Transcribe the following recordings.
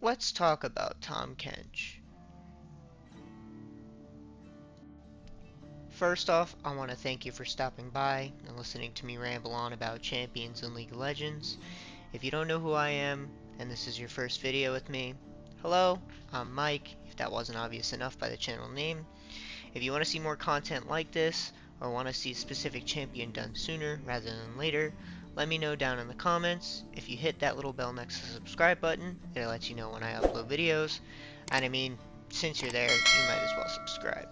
let's talk about Tahm Kench. First off, I want to thank you for stopping by and listening to me ramble on about champions in League of Legends. If you don't know who I am, and this is your first video with me, hello, I'm Mike, if that wasn't obvious enough by the channel name. If you want to see more content like this, or want to see a specific champion done sooner rather than later, let me know down in the comments. If you hit that little bell next to the subscribe button, it'll let you know when I upload videos. And I mean, since you're there, you might as well subscribe.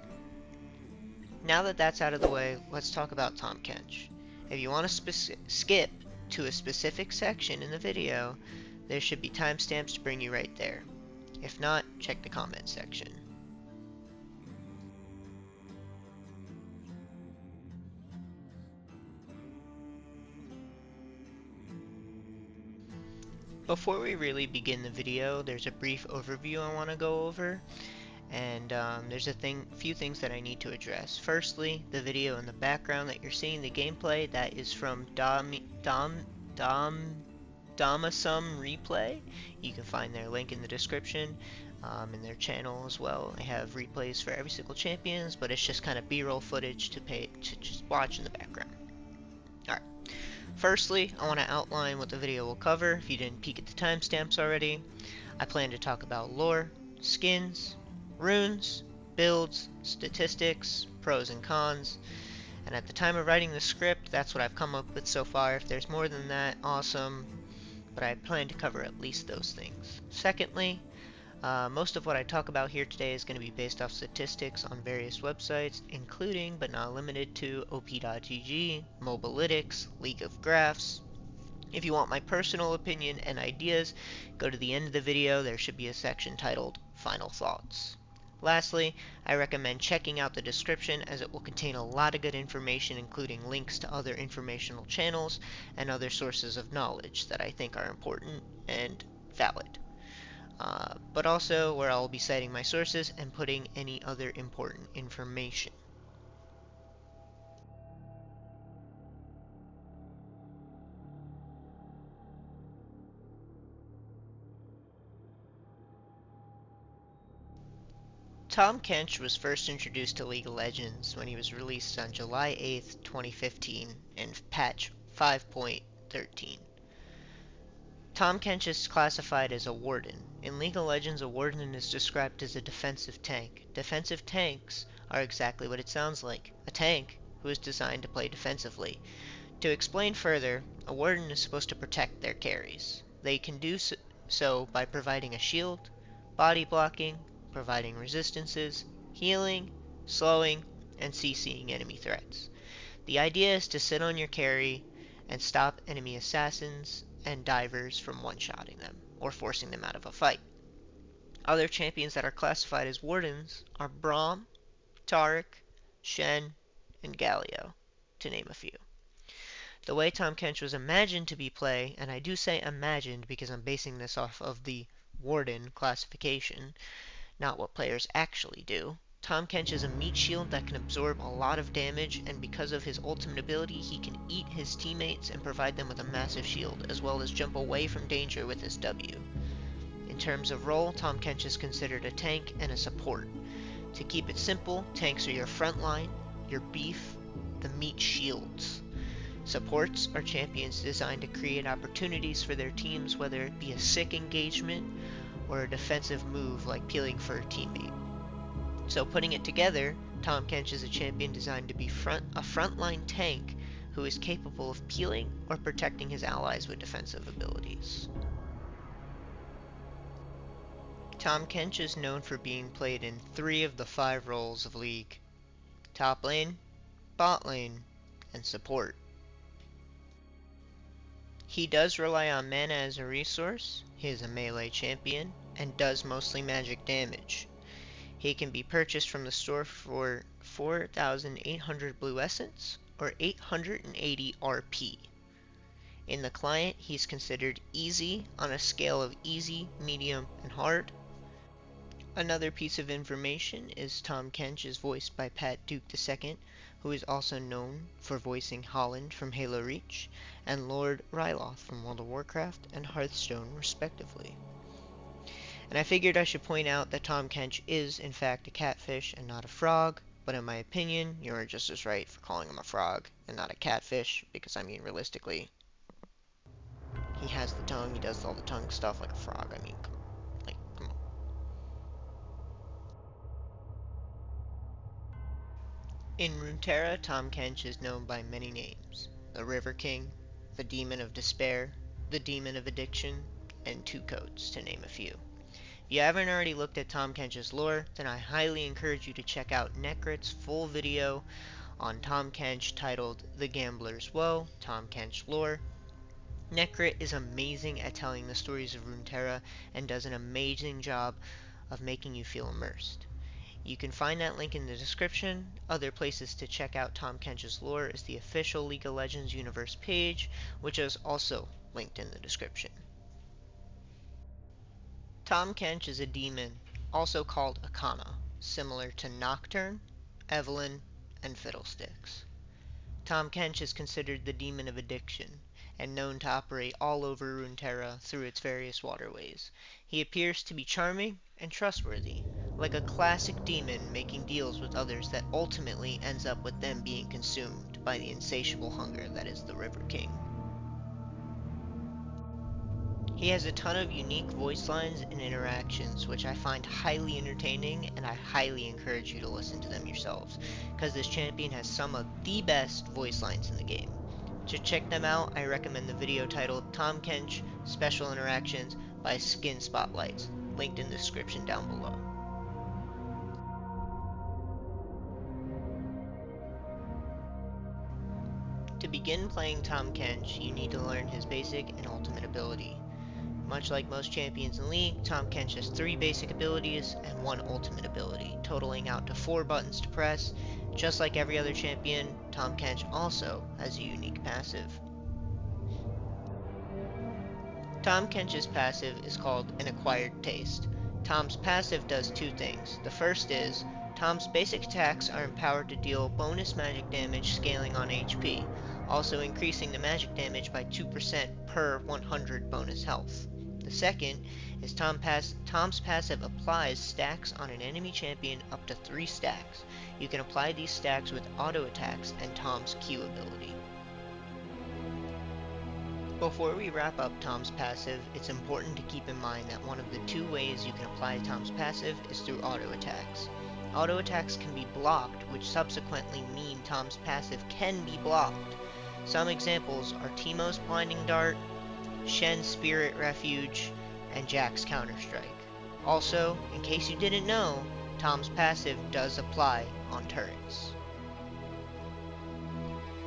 Now that that's out of the way, let's talk about Tahm Kench. If you want to skip to a specific section in the video, there should be timestamps to bring you right there. If not, check the comment section. Before we really begin the video, there's a brief overview I want to go over. And there's few things that I need to address. Firstly, the video in the background that you're seeing, the gameplay, that is from Damasum Replay. You can find their link in the description, in their channel as well. They have replays for every single champions, but it's just kind of B-roll footage to just watch in the background. Alright. Firstly, I want to outline what the video will cover, if you didn't peek at the timestamps already. I plan to talk about lore, skins, runes, builds, statistics, pros and cons, and at the time of writing the script, that's what I've come up with so far. If there's more than that, awesome, but I plan to cover at least those things. Secondly, most of what I talk about here today is going to be based off statistics on various websites, including but not limited to op.gg, Mobalytics, League of Graphs. If you want my personal opinion and ideas, go to the end of the video. There should be a section titled Final Thoughts. Lastly, I recommend checking out the description, as it will contain a lot of good information, including links to other informational channels and other sources of knowledge that I think are important and valid. But also where I'll be citing my sources and putting any other important information. Tahm Kench was first introduced to League of Legends when he was released on July 8th, 2015 in patch 5.13. Tahm Kench is classified as a Warden. In League of Legends, a Warden is described as a defensive tank. Defensive tanks are exactly what it sounds like, a tank who is designed to play defensively. To explain further, a Warden is supposed to protect their carries. They can do so by providing a shield, body blocking, providing resistances, healing, slowing, and CCing enemy threats. The idea is to sit on your carry and stop enemy assassins and divers from one-shotting them, or forcing them out of a fight. Other champions that are classified as Wardens are Braum, Taric, Shen, and Galio, to name a few. The way Tahm Kench was imagined to be played, and I do say imagined because I'm basing this off of the Warden classification, not what players actually do. Tahm Kench is a meat shield that can absorb a lot of damage, and because of his ultimate ability, he can eat his teammates and provide them with a massive shield, as well as jump away from danger with his W. In terms of role, Tahm Kench is considered a tank and a support. To keep it simple, tanks are your front line, your beef, the meat shields. Supports are champions designed to create opportunities for their teams, whether it be a sick engagement or a defensive move like peeling for a teammate. So putting it together, Tahm Kench is a champion designed to be a frontline tank who is capable of peeling or protecting his allies with defensive abilities. Tahm Kench is known for being played in 3 of the 5 roles of League: top lane, bot lane, and support. He does rely on mana as a resource. He is a melee champion and does mostly magic damage. He can be purchased from the store for 4,800 blue essence or 880 RP. In the client, he's considered easy on a scale of easy, medium, and hard. Another piece of information is Tahm Kench is voiced by Pat Duke II, who is also known for voicing Holland from Halo Reach, and Lord Ryloth from World of Warcraft and Hearthstone respectively. And I figured I should point out that Tahm Kench is, in fact, a catfish and not a frog, but in my opinion, you're just as right for calling him a frog and not a catfish, because I mean, realistically, he has the tongue, he does all the tongue stuff like a frog. I mean, come on. In Runeterra, Tahm Kench is known by many names: the River King, the Demon of Despair, the Demon of Addiction, and Two Coats, to name a few. If you haven't already looked at Tahm Kench's lore, then I highly encourage you to check out Necrit's full video on Tahm Kench titled The Gambler's Woe, Tahm Kench Lore. Necrit is amazing at telling the stories of Runeterra and does an amazing job of making you feel immersed. You can find that link in the description. Other places to check out Tahm Kench's lore is the official League of Legends universe page, which is also linked in the description. Tahm Kench is a demon, also called a Kana, similar to Nocturne, Evelyn, and Fiddlesticks. Tahm Kench is considered the demon of addiction, and known to operate all over Runeterra through its various waterways. He appears to be charming and trustworthy, like a classic demon making deals with others that ultimately ends up with them being consumed by the insatiable hunger that is the River King. He has a ton of unique voice lines and interactions, which I find highly entertaining, and I highly encourage you to listen to them yourselves, because this champion has some of the best voice lines in the game. To check them out, I recommend the video titled Tahm Kench Special Interactions by Skin Spotlights, linked in the description down below. To begin playing Tahm Kench, you need to learn his basic and ultimate ability. Much like most champions in League, Tahm Kench has 3 basic abilities and 1 ultimate ability, totaling out to 4 buttons to press. Just like every other champion, Tahm Kench also has a unique passive. Tahm Kench's passive is called an Acquired Taste. Tahm's passive does 2 things. The first is, Tahm's basic attacks are empowered to deal bonus magic damage scaling on HP, also increasing the magic damage by 2% per 100 bonus health. The second is Tahm's passive applies stacks on an enemy champion up to 3 stacks. You can apply these stacks with auto attacks and Tahm's Q ability. Before we wrap up Tahm's passive, it's important to keep in mind that one of the 2 ways you can apply Tahm's passive is through auto attacks. Auto attacks can be blocked, which subsequently mean Tahm's passive can be blocked. Some examples are Teemo's Blinding Dart, Shen's Spirit Refuge, and Jack's Counter-Strike. Also, in case you didn't know, Tahm's passive does apply on turrets.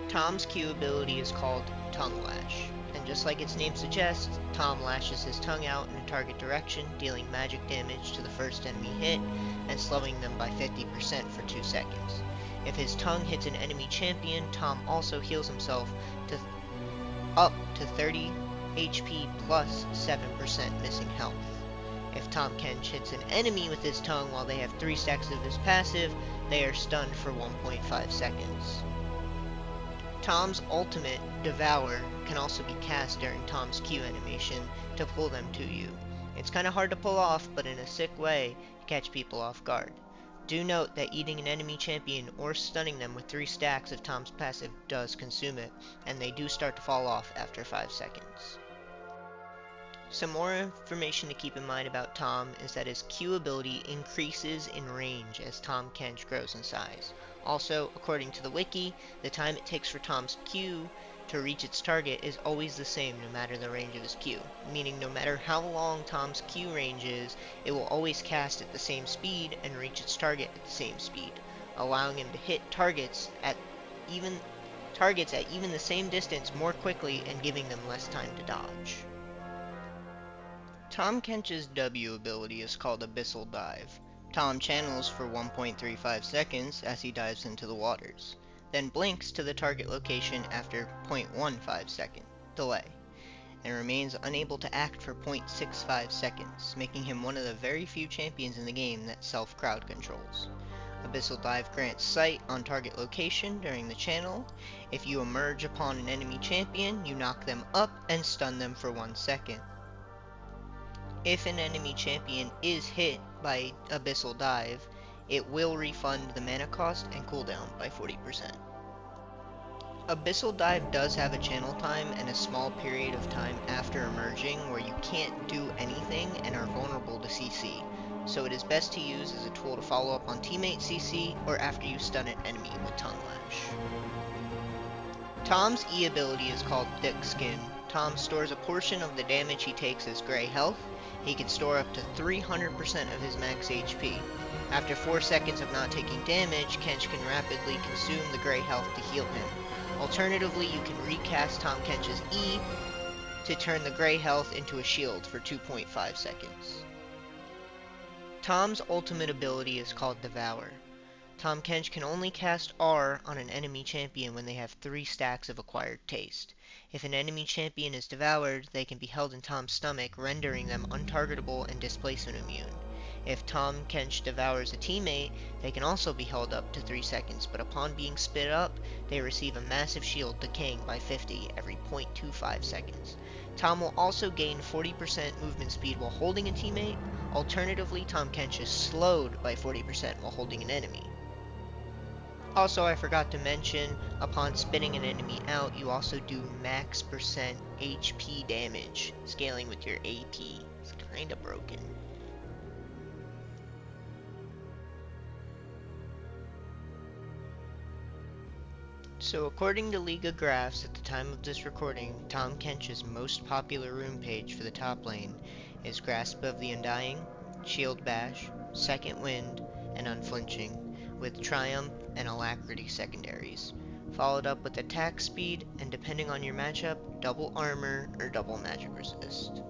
Tahm's Q ability is called Tongue Lash, and just like its name suggests, Tahm lashes his tongue out in a target direction, dealing magic damage to the first enemy hit, and slowing them by 50% for 2 seconds. If his tongue hits an enemy champion, Tahm also heals himself to up to 30 HP plus 7% missing health. If Tahm Kench hits an enemy with his tongue while they have 3 stacks of his passive, they are stunned for 1.5 seconds. Tahm's ultimate, Devour, can also be cast during Tahm's Q animation to pull them to you. It's kinda hard to pull off, but in a sick way to catch people off guard. Do note that eating an enemy champion or stunning them with 3 stacks of Tahm's passive does consume it, and they do start to fall off after 5 seconds. Some more information to keep in mind about Tahm is that his Q ability increases in range as Tahm Kench grows in size. Also, according to the wiki, the time it takes for Tahm's Q to reach its target is always the same no matter the range of his Q, meaning no matter how long Tahm's Q range is, it will always cast at the same speed and reach its target at the same speed, allowing him to hit targets at even the same distance more quickly and giving them less time to dodge. Tahm Kench's W ability is called Abyssal Dive. Tahm channels for 1.35 seconds as he dives into the waters, then blinks to the target location after 0.15 second delay, and remains unable to act for 0.65 seconds, making him one of the very few champions in the game that self-crowd controls. Abyssal Dive grants sight on target location during the channel. If you emerge upon an enemy champion, you knock them up and stun them for 1 second. If an enemy champion is hit by Abyssal Dive, it will refund the mana cost and cooldown by 40%. Abyssal Dive does have a channel time and a small period of time after emerging where you can't do anything and are vulnerable to CC, so it is best to use as a tool to follow up on teammate CC or after you stun an enemy with Tongue Lash. Tahm's E ability is called Thick Skin. Tahm stores a portion of the damage he takes as gray health. He can store up to 300% of his max HP. After 4 seconds of not taking damage, Kench can rapidly consume the gray health to heal him. Alternatively, you can recast Tahm Kench's E to turn the gray health into a shield for 2.5 seconds. Tahm's ultimate ability is called Devour. Tahm Kench can only cast R on an enemy champion when they have 3 stacks of acquired taste. If an enemy champion is devoured, they can be held in Tahm's stomach, rendering them untargetable and displacement immune. If Tahm Kench devours a teammate, they can also be held up to 3 seconds, but upon being spit up, they receive a massive shield decaying by 50 every 0.25 seconds. Tahm will also gain 40% movement speed while holding a teammate. Alternatively, Tahm Kench is slowed by 40% while holding an enemy. Also, I forgot to mention, upon spitting an enemy out, you also do max percent HP damage, scaling with your AP. It's kinda broken. So according to Liga Graphs, at the time of this recording, Tahm Kench's most popular rune page for the top lane is Grasp of the Undying, Shield Bash, Second Wind, and Unflinching, with Triumph and Alacrity secondaries, followed up with Attack Speed, and depending on your matchup, Double Armor or Double Magic Resist.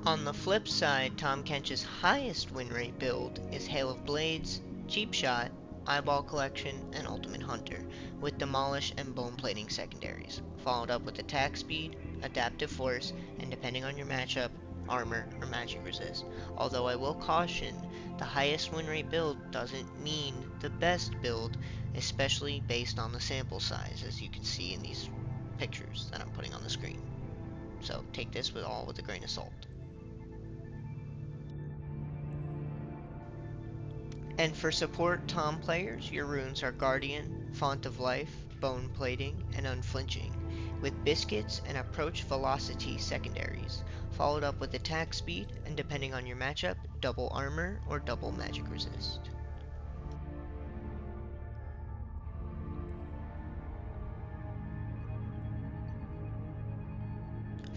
On the flip side, Tahm Kench's highest win rate build is Hail of Blades, Cheap Shot, Eyeball Collection, and Ultimate Hunter, with Demolish and Bone Plating secondaries, followed up with Attack Speed, Adaptive Force, and depending on your matchup, Armor or Magic Resist. Although I will caution, the highest win rate build doesn't mean the best build, especially based on the sample size, as you can see in these pictures that I'm putting on the screen. So take this with a grain of salt. And for support Tahm players, your runes are Guardian, Font of Life, Bone Plating, and Unflinching, with Biscuits and Approach Velocity secondaries, followed up with Attack Speed, and depending on your matchup, Double Armor or Double Magic Resist.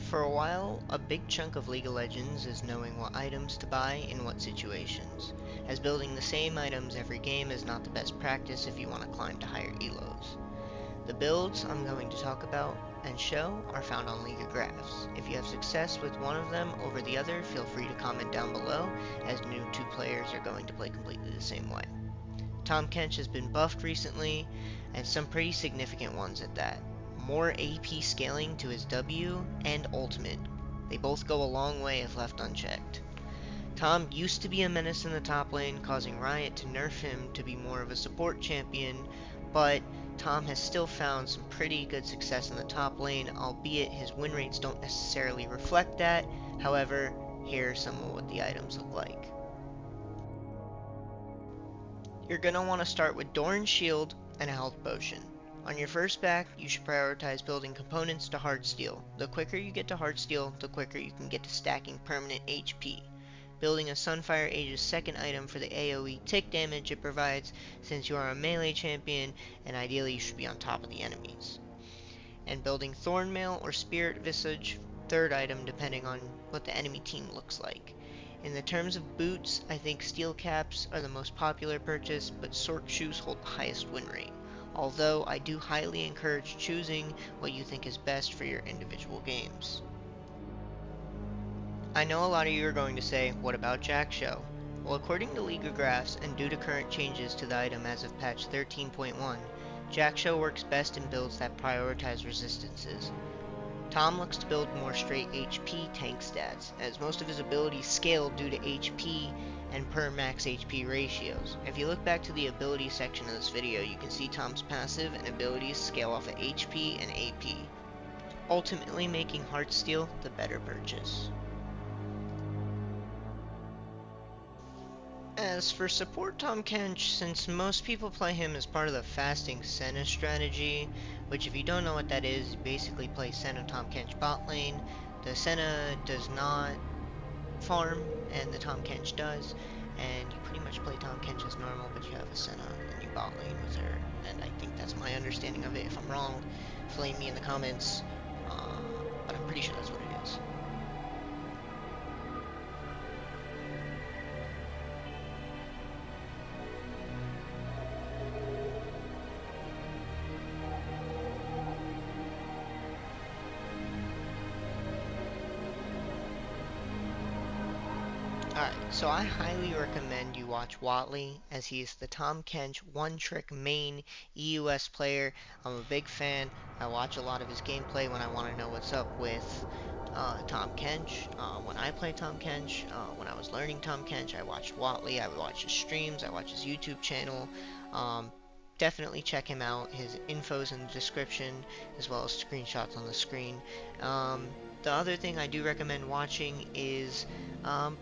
For a while, a big chunk of League of Legends is knowing what items to buy in what situations, as building the same items every game is not the best practice if you want to climb to higher elos. The builds I'm going to talk about and show are found on Liga Graphs. If you have success with one of them over the other, feel free to comment down below, as new 2 players are going to play completely the same way. Tahm Kench has been buffed recently, and some pretty significant ones at that. More AP scaling to his W and ultimate. They both go a long way if left unchecked. Tahm used to be a menace in the top lane, causing Riot to nerf him to be more of a support champion, but Tahm has still found some pretty good success in the top lane, albeit his win rates don't necessarily reflect that. However, here are some of what the items look like. You're going to want to start with Doran's Shield and a Health Potion. On your first back, you should prioritize building components to Heartsteel. The quicker you get to Heartsteel, the quicker you can get to stacking permanent HP. Building a Sunfire Aegis second item for the AoE tick damage it provides, since you are a melee champion, and ideally you should be on top of the enemies. And building Thornmail or Spirit Visage third item depending on what the enemy team looks like. In the terms of boots, I think Steel Caps are the most popular purchase, but Sorc Shoes hold the highest win rate. Although I do highly encourage choosing what you think is best for your individual games. I know a lot of you are going to say, what about Jack Show? Well, according to Liga Graphs and due to current changes to the item as of patch 13.1, Jack Show works best in builds that prioritize resistances. Tahm looks to build more straight HP tank stats, as most of his abilities scale due to HP and per max HP ratios. If you look back to the abilities section of this video, you can see Tahm's passive and abilities scale off of HP and AP. ultimately making Heartsteel the better purchase. As for support Tahm Kench, since most people play him as part of the fasting Senna strategy, which if you don't know what that is, you basically play Senna Tahm Kench bot lane. The Senna does not farm, and the Tahm Kench does, and you pretty much play Tahm Kench as normal, but you have a Senna and you bot lane with her, and I think that's my understanding of it. If I'm wrong, flame me in the comments, but I'm pretty sure that's what it is. Alright, so I highly recommend you watch Watley, as he is the Tahm Kench one-trick main EUS player. I'm a big fan. I watch a lot of his gameplay when I want to know what's up with Tahm Kench. When I play Tahm Kench, when I was learning Tahm Kench, I watched Watley. I would watch his streams. I watch his YouTube channel. Um, Definitely check him out. His info's in the description, as well as screenshots on the screen. The other thing I do recommend watching is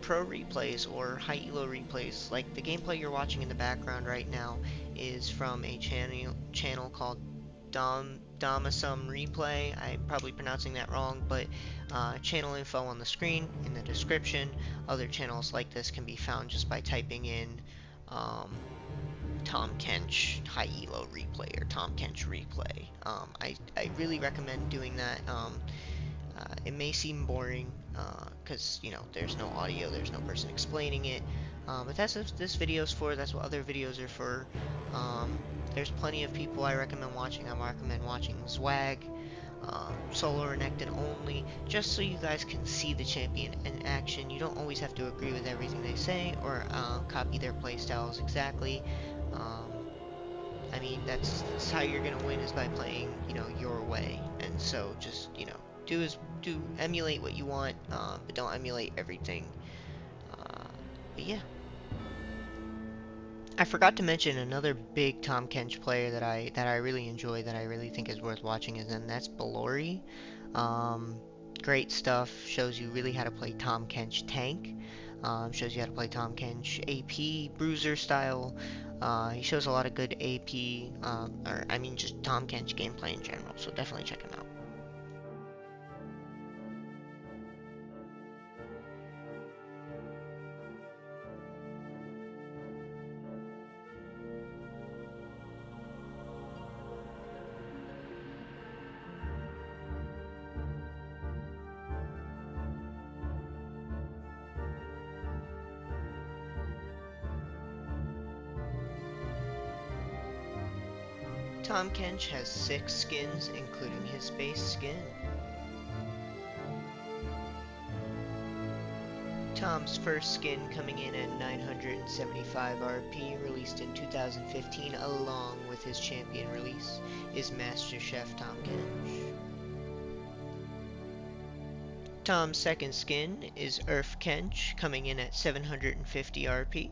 pro replays or high elo replays. Like the gameplay you're watching in the background right now is from a channel called Damasum Replay. I'm probably pronouncing that wrong, but channel info on the screen in the description. Other channels like this can be found just by typing in um, Tahm Kench high elo replay or Tahm Kench replay. I really recommend doing that. It may seem boring because you know there's no audio, there's no person explaining it, but that's what this video's for. That's what other videos are for. There's plenty of people I recommend watching. I recommend watching Zwag, solo or Renekton only, just so you guys can see the champion in action. You don't always have to agree with everything they say or copy their playstyles exactly. Um, I mean, that's how you're gonna win is by playing, you know, your way. And so just, you know, do emulate what you want, but don't emulate everything. But yeah, I forgot to mention another big Tahm Kench player that I really enjoy, that I really think is worth watching, and that's Balori. Um, Great stuff. Shows you really how to play Tahm Kench tank. Shows you how to play Tahm Kench AP, Bruiser style. He shows a lot of good AP, or I mean just Tahm Kench gameplay in general, so definitely check him out. Tahm Kench has 6 skins, including his base skin. Tahm's first skin, coming in at 975 RP, released in 2015 along with his champion release, is Master Chef Tahm Kench. Tahm's second skin is Earth Kench, coming in at 750 RP.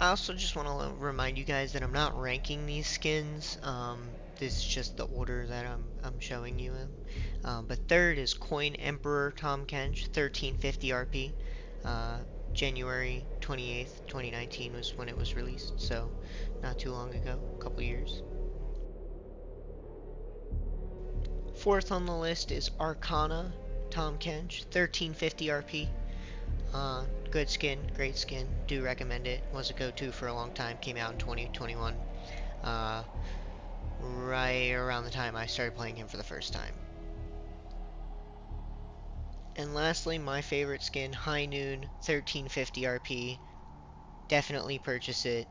I also just want to remind you guys that I'm not ranking these skins. This is just the order that I'm showing you in. But third is Coin Emperor Tahm Kench, 1350 RP. Uh, January 28th, 2019 was when it was released, so not too long ago, a couple years. Fourth on the list is Arcana Tahm Kench, 1350 RP. Good skin, great skin. Do recommend it. Was a go-to for a long time. Came out in 2021. Uh, right around the time I started playing him for the first time. And lastly, my favorite skin, High Noon, 1350 RP. Definitely purchase it.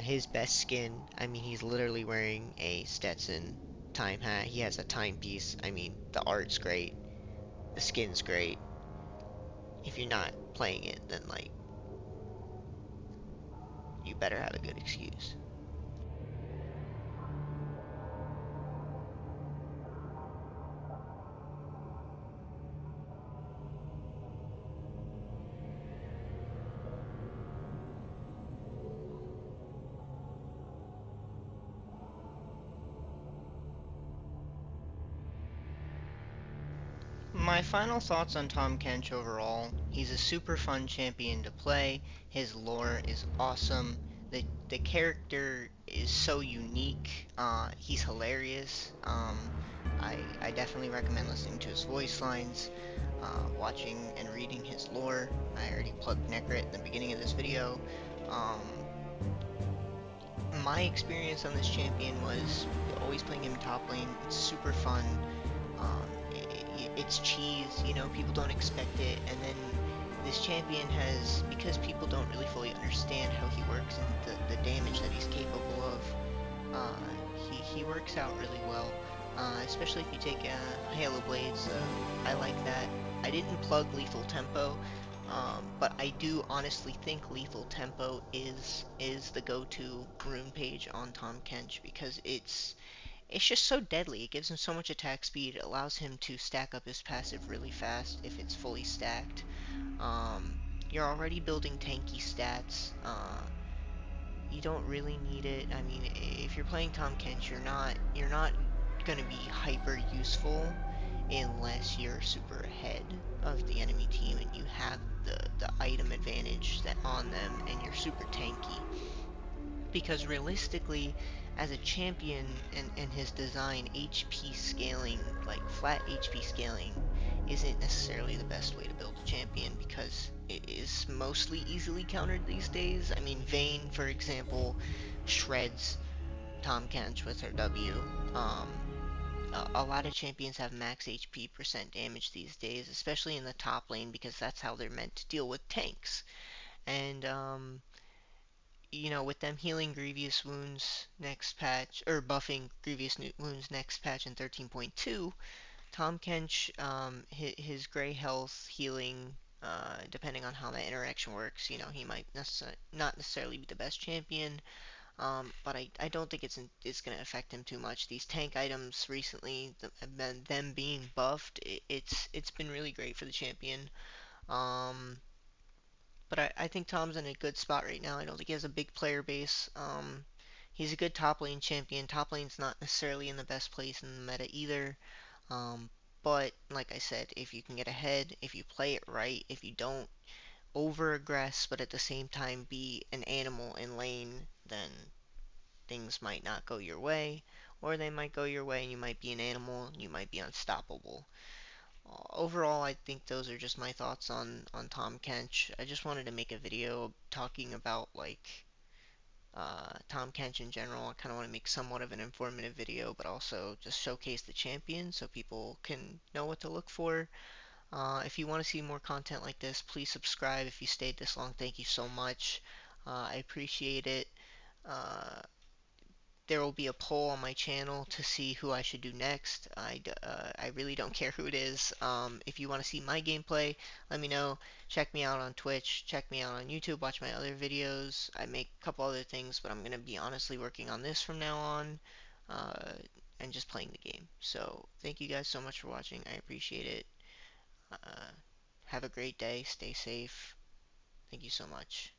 His best skin. I mean, he's literally wearing a Stetson time hat. He has a timepiece. I mean, the art's great. The skin's great. If you're not playing it, then like, you better have a good excuse. My final thoughts on Tahm Kench overall. He's a super fun champion to play. His lore is awesome. The character is so unique. He's hilarious. I definitely recommend listening to his voice lines, watching and reading his lore. I already plugged Necrit at the beginning of this video. Um, my experience on this champion was always playing him top lane. It's super fun. It's cheese, you know, people don't expect it, and then this champion has, because people don't really fully understand how he works and the damage that he's capable of, he works out really well, especially if you take Halo Blades. I like that. I didn't plug Lethal Tempo, but I do honestly think Lethal Tempo is the go-to rune page on Tahm Kench because it's just so deadly. It gives him so much attack speed. It allows him to stack up his passive really fast if it's fully stacked. Um, you're already building tanky stats. You don't really need it. I mean, if you're playing Tahm Kench, you're not gonna be hyper useful unless you're super ahead of the enemy team and you have the item advantage that on them and you're super tanky. Because realistically, as a champion and his design, HP scaling, like flat HP scaling, isn't necessarily the best way to build a champion because it is mostly easily countered these days. I mean, Vayne, for example, shreds Tahm Kench with her W. Um, a lot of champions have max HP percent damage these days, especially in the top lane because that's how they're meant to deal with tanks. And you know, with them healing grievous wounds next patch, or buffing grievous wounds next patch in 13.2, Tahm Kench, his gray health healing, depending on how that interaction works, you know, he might not necessarily be the best champion, but I don't think it's going to affect him too much. These tank items recently, them being buffed, it's been really great for the champion. Um, but I think Tom's in a good spot right now. I don't think he has a big player base. He's a good top lane champion. Top lane's not necessarily in the best place in the meta either. Um, but like I said, if you can get ahead, if you play it right, if you don't over aggress, but at the same time be an animal in lane, then things might not go your way, or they might go your way and you might be an animal, and you might be unstoppable. Overall, I think those are just my thoughts on Tahm Kench. I just wanted to make a video talking about like Tahm Kench in general. I kind of want to make somewhat of an informative video, but also just showcase the champion so people can know what to look for. If you want to see more content like this, please subscribe. If you stayed this long, thank you so much. I appreciate it. Uh, there will be a poll on my channel to see who I should do next. I really don't care who it is. If you want to see my gameplay, let me know. Check me out on Twitch. Check me out on YouTube. Watch my other videos. I make a couple other things, but I'm going to be honestly working on this from now on. Uh, and just playing the game. So, thank you guys so much for watching. I appreciate it. Uh, have a great day. Stay safe. Thank you so much.